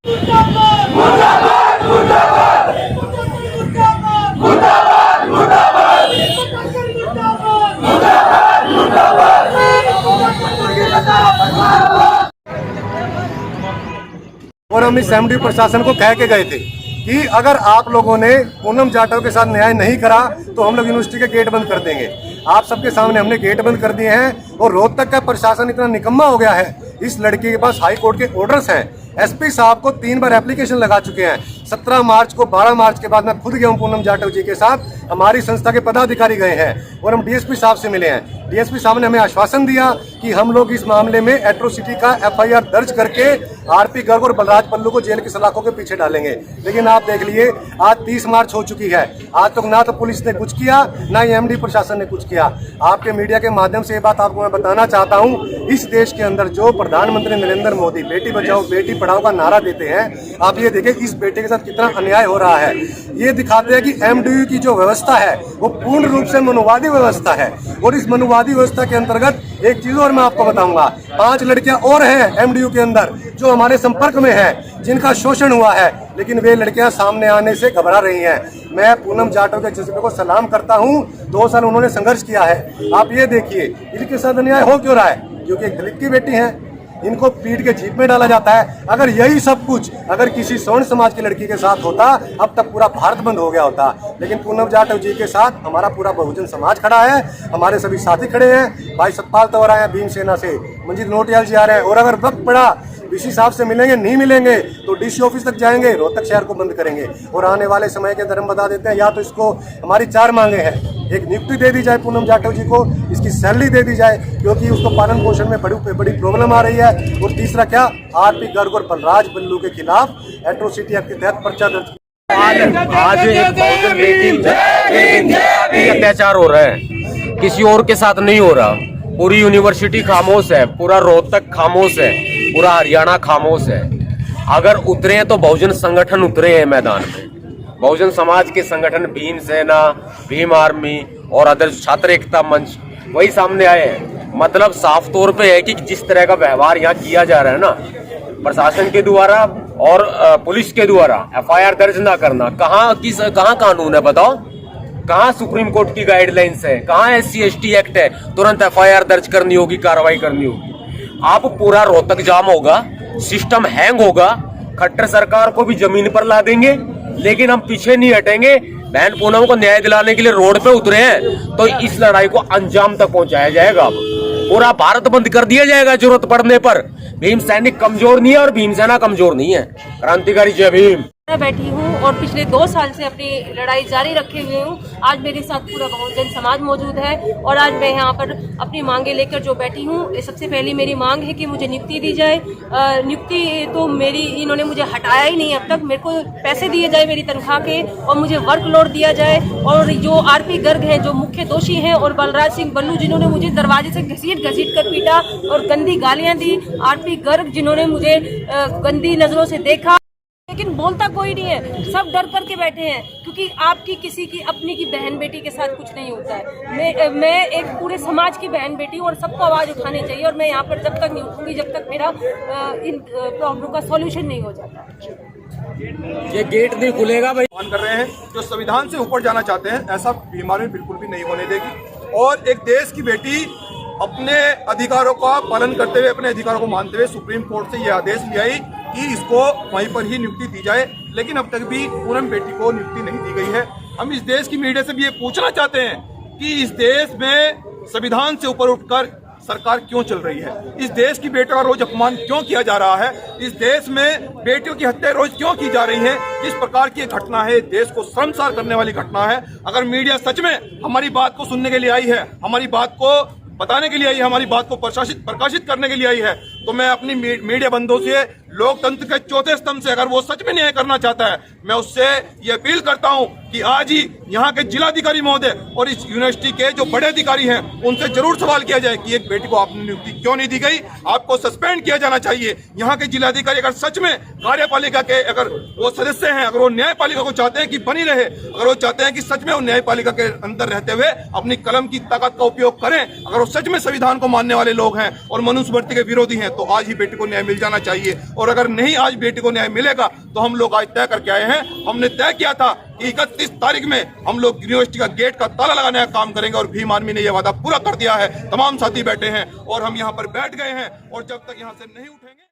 और हम इस एमडी प्रशासन को कह के गए थे कि अगर आप लोगों ने पूनम जाटव के साथ न्याय नहीं करा तो हम लोग यूनिवर्सिटी के गेट बंद कर देंगे। आप सबके सामने हमने गेट बंद कर दिए हैं और रोहतक का प्रशासन इतना निकम्मा हो गया है, इस लड़की के पास हाई कोर्ट के ऑर्डर्स हैं। एसपी साहब को 3 बार एप्लीकेशन लगा चुके हैं। 17 मार्च को 12 मार्च के बाद मैं खुद गया हूं पूनम जाटव जी के साथ, हमारी संस्था के पदाधिकारी गए हैं और हम डीएसपी साहब से मिले हैं। डीएसपी साहब ने हमें आश्वासन दिया कि हम लोग इस मामले में एट्रोसिटी का एफआईआर दर्ज करके आरपी गर्ग और बलराज पल्लू को जेल की सलाखों के पीछे डालेंगे। लेकिन आप देख लिए आज 30 मार्च हो चुकी है, आज तक ना तो पुलिस ने कुछ किया ना ही एमडी प्रशासन ने कुछ किया। आपके मीडिया के माध्यम से ये बात आपको मैं बताना चाहता हूँ, इस देश के अंदर जो प्रधानमंत्री नरेंद्र मोदी बेटी बचाओ बेटी पढ़ाओ का नारा देते हैं, आप ये देखिए इस बेटे के साथ कितना अन्याय हो रहा है। ये दिखाते हैं कि एमडीयू की जो व्यवस्था है वो पूर्ण रूप से मनुवादी व्यवस्था है और इस मनुवादी व्यवस्था के अंतर्गत एक चीज और मैं आपको बताऊंगा, 5 लड़कियां और हैं एमडीयू के अंदर जो हमारे संपर्क में हैं, जिनका शोषण हुआ है, लेकिन वे लड़कियां सामने आने से घबरा रही हैं। मैं पूनम जाटव के जज्बे को सलाम करता हूं, 2 साल उन्होंने संघर्ष किया है। आप ये देखिए इनके साथ अन्याय हो क्यों रहा है, क्योंकि एक दलित की बेटी है, इनको पीट के जीप में डाला जाता है। अगर यही सब कुछ अगर किसी सवर्ण समाज की लड़की के साथ होता अब तक पूरा भारत बंद हो गया होता, लेकिन पूनम जाटव जी के साथ हमारा पूरा बहुजन समाज खड़ा है, हमारे सभी साथी खड़े हैं। भाई सतपाल तंवर आए हैं भीम सेना से, मंजीत नोटियाल जी आ रहे हैं और अगर वक्त पड़ा डीसी साहब से मिलेंगे, नहीं मिलेंगे तो डीसी ऑफिस तक जाएंगे, रोहतक शहर को बंद करेंगे। और आने वाले समय के अंदर हम बता देते हैं, या तो इसको हमारी 4 मांगे हैं, एक नियुक्ति दे दी जाए पूनम जाटव जी को, इसकी सैलरी दे दी जाए क्योंकि उसको पालन पोषण में बड़ी प्रॉब्लम आ रही है, और तीसरा क्या आरपी गर्ग और बलराज पल्लू के खिलाफ एट्रोसिटी एक्ट के तहत पर्चा दर्ज। आज एक बहुजन बेटी अत्याचार हो रहा है, किसी और के साथ नहीं हो रहा। पूरी यूनिवर्सिटी खामोश है, पूरा रोहतक खामोश है, पूरा हरियाणा खामोश है। अगर उतरे हैं तो बहुजन संगठन उतरे हैं मैदान में, बहुजन समाज के संगठन भीम सेना, भीम आर्मी और आदर्श छात्र एकता मंच वही सामने आए हैं। मतलब साफ तौर पे है कि जिस तरह का व्यवहार यहाँ किया जा रहा है ना प्रशासन के द्वारा और पुलिस के द्वारा, एफआईआर दर्ज ना करना, कहाँ कानून है बताओ, कहाँ सुप्रीम कोर्ट की गाइडलाइंस है, कहाँ SC/ST एक्ट है, तुरंत एफआईआर दर्ज करनी होगी, कार्रवाई करनी होगी। आप पूरा रोहतक जाम होगा, सिस्टम हैंग होगा, खट्टर सरकार को भी जमीन पर ला देंगे, लेकिन हम पीछे नहीं हटेंगे। बहन पूनम को न्याय दिलाने के लिए रोड पे उतरे हैं तो इस लड़ाई को अंजाम तक पहुंचाया जाएगा। अब पूरा भारत बंद कर दिया जाएगा जरूरत पड़ने पर। भीम सैनिक कमजोर नहीं है और भीम सेना कमजोर नहीं है। क्रांतिकारी जय भीम। मैं बैठी हूँ और पिछले 2 साल से अपनी लड़ाई जारी रखे हुए हूँ। आज मेरे साथ पूरा बहुजन समाज मौजूद है और आज मैं यहाँ पर अपनी मांगे लेकर जो बैठी हूँ। सबसे पहली मेरी मांग है कि मुझे नियुक्ति दी जाए। नियुक्ति तो मेरी इन्होंने मुझे हटाया ही नहीं अब तक। मेरे को पैसे दिए जाए मेरी तनख्वाह के और मुझे वर्कलोड दिया जाए। और जो आरपी गर्ग हैं जो मुख्य दोषी हैं और बलराज सिंह बल्लू जिन्होंने मुझे दरवाजे से घसीट कर पीटा और गंदी गालियाँ दी, आरपी गर्ग जिन्होंने मुझे गंदी नजरों से देखा, लेकिन बोलता कोई नहीं है, सब डर करके बैठे हैं क्योंकि आपकी किसी की अपनी की बहन बेटी के साथ कुछ नहीं होता है। मैं एक पूरे समाज की बहन बेटी हूँ और सबको आवाज उठानी चाहिए और मैं यहाँ पर जब तक नहीं उठूंगी जब तक मेरा इन प्रॉब्लम का सॉल्यूशन नहीं हो जाता। ये गेट नहीं खुलेगा भाई। मान कर रहे हैं जो संविधान से ऊपर जाना चाहते हैं, ऐसा बीमारी बिल्कुल भी नहीं होने देगी। और एक देश की बेटी अपने अधिकारों का पालन करते हुए, अपने अधिकारों को मानते हुए सुप्रीम कोर्ट से यह आदेश लिया आई कि इसको वहीं पर ही नियुक्ति दी जाए, लेकिन अब तक भी पूनम बेटी को नियुक्ति नहीं दी गई है। हम इस देश की मीडिया से भी ये पूछना चाहते हैं कि इस देश में संविधान से ऊपर उठकर सरकार क्यों चल रही है? इस देश की बेटियों का रोज अपमान क्यों किया जा रहा है? इस देश में बेटियों की हत्या रोज क्यों की जा रही है? जिस प्रकार की घटना है, देश को शर्मसार करने वाली घटना है। अगर मीडिया सच में हमारी बात को सुनने के लिए आई है, हमारी बात को बताने के लिए आई है, हमारी बात को प्रकाशित करने के लिए आई है, तो मैं अपनी मीडिया बंधुओं से, लोकतंत्र के चौथे स्तंभ से, अगर वो सच में न्याय करना चाहता है, मैं उससे ये अपील करता हूं कि आज ही यहाँ के जिलाधिकारी महोदय और इस यूनिवर्सिटी के जो बड़े अधिकारी हैं उनसे जरूर सवाल किया जाए कि एक बेटी को आपने नियुक्ति क्यों नहीं दी गई, आपको सस्पेंड किया जाना चाहिए। यहाँ के जिलाधिकारी अगर सच में कार्यपालिका के अगर वो सदस्य हैं, अगर वो न्यायपालिका को चाहते हैं कि बनी रहे, अगर वो चाहते हैं कि सच में वो न्यायपालिका के अंदर रहते हुए अपनी कलम की ताकत का उपयोग करें, अगर वो सच में संविधान को मानने वाले लोग हैं और मनुस्मृति के विरोधी हैं, तो आज ही बेटी को न्याय मिल जाना चाहिए। और और अगर नहीं आज बेटी को न्याय मिलेगा तो हम लोग आज तय करके आए हैं। हमने तय किया था कि 31 तारीख में हम लोग यूनिवर्सिटी का गेट का ताला लगाने का काम करेंगे और भीम आर्मी ने यह वादा पूरा कर दिया है। तमाम साथी बैठे हैं और हम यहाँ पर बैठ गए हैं और जब तक यहाँ से नहीं उठेंगे